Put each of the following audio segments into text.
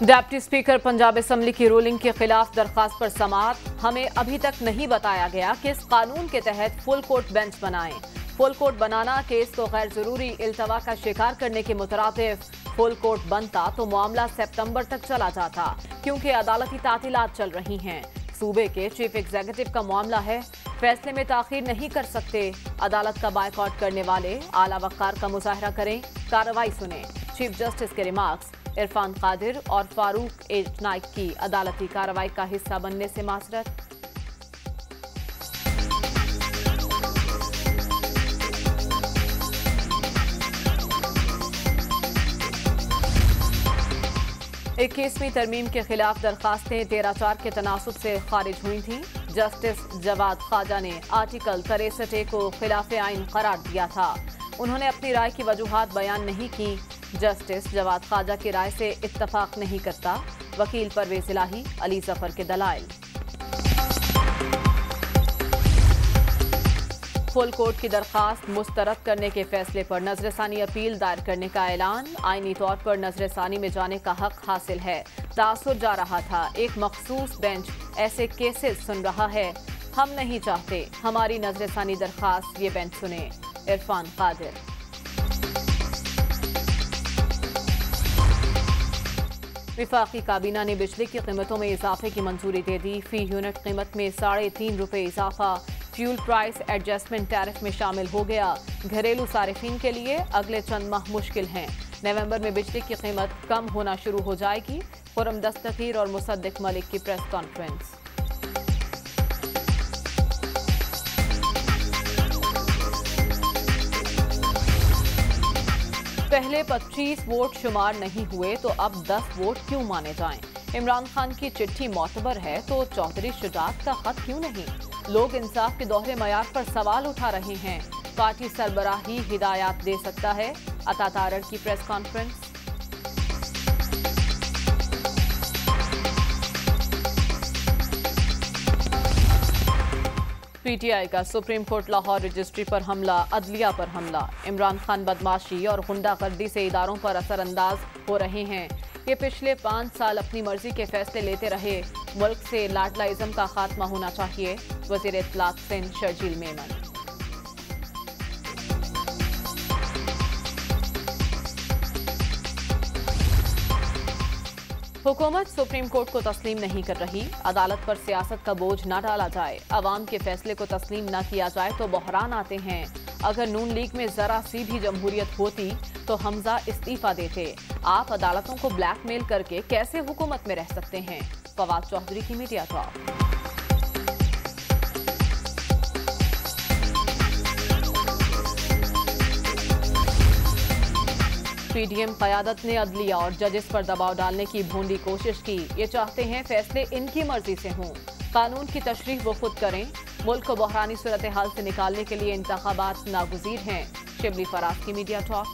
Deputy speaker Punjab assembly की ruling के खिलाफ दरखास्त पर समाअत। हमें अभी तक नहीं बताया गया कि इस कानून के तहत फुल कोर्ट बेंच बनाएं। फुल कोर्ट बनाना केस को गैर जरूरी इल्तवा का शिकार करने के मुतरादिफ। फुल कोर्ट बनता तो मामला सितंबर तक चला जाता, क्योंकि अदालती तातीलात चल रही हैं। सूबे के चीफ एग्जीक्यूटिव का मामला है, फैसले में ताखीर नहीं कर सकते। अदालत का बायकॉट करने वाले आला वक़ार का मुजाहरा करें, कार्रवाई सुने। चीफ जस्टिस के रिमार्क्स। इरफान कादिर और फारूक एच नाइक की अदालती कार्रवाई का हिस्सा बनने से माजरत। इक्कीसवीं तरमीम के खिलाफ दरखास्तें 13/4 के तनासुब से खारिज हुई थीं। जस्टिस जवाद ख्वाजा ने आर्टिकल 63A को खिलाफ आइन करार दिया था। उन्होंने अपनी राय की वजूहात बयान नहीं की। जस्टिस जवाद ख्वाजा की राय से इत्तफाक नहीं करता। वकील परवेज इलाही, अली जफर के दलाइल। फुल कोर्ट की दरखास्त मुस्तरद करने के फैसले पर नजरसानी अपील दायर करने का ऐलान। आईनी तौर पर नजरसानी में जाने का हक हासिल है। तासुर जा रहा था, एक मखसूस बेंच ऐसे केसेस सुन रहा है। हम नहीं चाहते हमारी नजरसानी दरखास्त ये बेंच सुने। इरफान कादिर। विफाकी काबीना ने बिजली की कीमतों में इजाफे की मंजूरी दे दी। फी यूनिट कीमत में ₹3.5 इजाफा फ्यूल प्राइस एडजस्टमेंट टैरिफ में शामिल हो गया। घरेलू सारिफिन के लिए अगले चंद माह मुश्किल हैं। नवंबर में बिजली की कीमत कम होना शुरू हो जाएगी। खुर्रम दस्तगीर और मुसद्दिक मलिक की प्रेस कॉन्फ्रेंस। पहले 25 वोट शुमार नहीं हुए तो अब 10 वोट क्यों माने जाएं? इमरान खान की चिट्ठी मोतबर है तो चौधरी शुजात का खत क्यों नहीं? लोग इंसाफ के दोहरे मयार पर सवाल उठा रहे हैं। पार्टी सरबराह ही हिदायत दे सकता है। अता तारड़ की प्रेस कॉन्फ्रेंस। पीटीआई का सुप्रीम कोर्ट लाहौर रजिस्ट्री पर हमला, अदलिया पर हमला। इमरान खान बदमाशी और गुंडागर्दी से इदारों पर असरअंदाज हो रहे हैं। ये पिछले 5 साल अपनी मर्जी के फैसले लेते रहे। मुल्क से लाडलाइज्म का खात्मा होना चाहिए। वजीर इत्तलात सिंध शर्जील मेमन। हुकूमत सुप्रीम कोर्ट को तस्लीम नहीं कर रही। अदालत पर सियासत का बोझ न डाला जाए। अवाम के फैसले को तस्लीम न किया जाए तो बहरान आते हैं। अगर नून लीग में जरा सी भी जमहूरियत होती तो हमजा इस्तीफा देते। आप अदालतों को ब्लैकमेल करके कैसे हुकूमत में रह सकते हैं? फवाद चौधरी की मीडिया टॉक। पीडीएम क़यादत ने अदलिया और जजेस पर दबाव डालने की भोंडी कोशिश की। ये चाहते हैं फैसले इनकी मर्जी से हों। कानून की तशरीह वो खुद करें। मुल्क को बहरानी सूरत हाल से निकालने के लिए इंतखाबात नागुज़ीर हैं। शिबली फराज की मीडिया टॉक।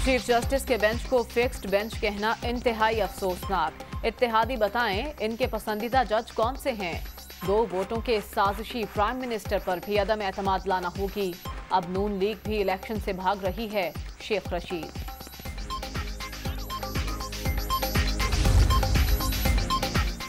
चीफ जस्टिस के बेंच को फिक्स्ड बेंच कहना इंतहाई अफसोसनाक। इत्तेहादी बताएं इनके पसंदीदा जज कौन से हैं? 2 वोटों के साजिशी प्राइम मिनिस्टर पर भी अदम एतमाद लाना होगी। अब नून लीग भी इलेक्शन से भाग रही है। शेख रशीद।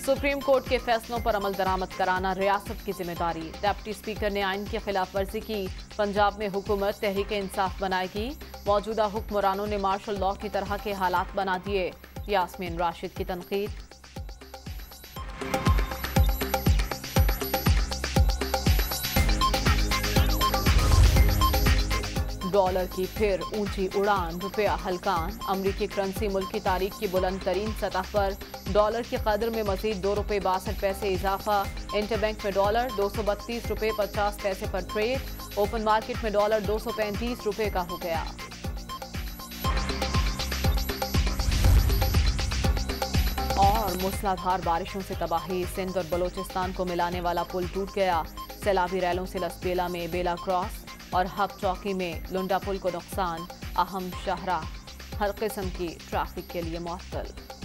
सुप्रीम कोर्ट के फैसलों पर अमल दरामद कराना रियासत की जिम्मेदारी। डिप्टी स्पीकर ने आइन की खिलाफ वर्जी की। पंजाब में हुकूमत तहरीक इंसाफ बनाएगी। मौजूदा हुक्मरानों ने मार्शल लॉ की तरह के हालात बना दिए। यास्मीन राशिद की तनकीद। डॉलर की फिर ऊंची उड़ान, रुपया हलकान। अमरीकी करेंसी मुल्क की तारीख की बुलंद तरीन सतह पर। डॉलर की कदर में मजीद ₹2.62 इजाफा। इंटरबैंक में डॉलर ₹232.50 पर ट्रेड। ओपन मार्केट में डॉलर ₹235 का हो गया। और मूसलाधार बारिशों से तबाही। सिंध और बलोचिस्तान को मिलाने वाला पुल टूट गया। सैलाबी रैलों से लसबेला में बेला क्रॉस और हक चौकी में लुंडा पुल को नुकसान। अहम शाहराह हर किस्म की ट्रैफिक के लिए मुअत्तल।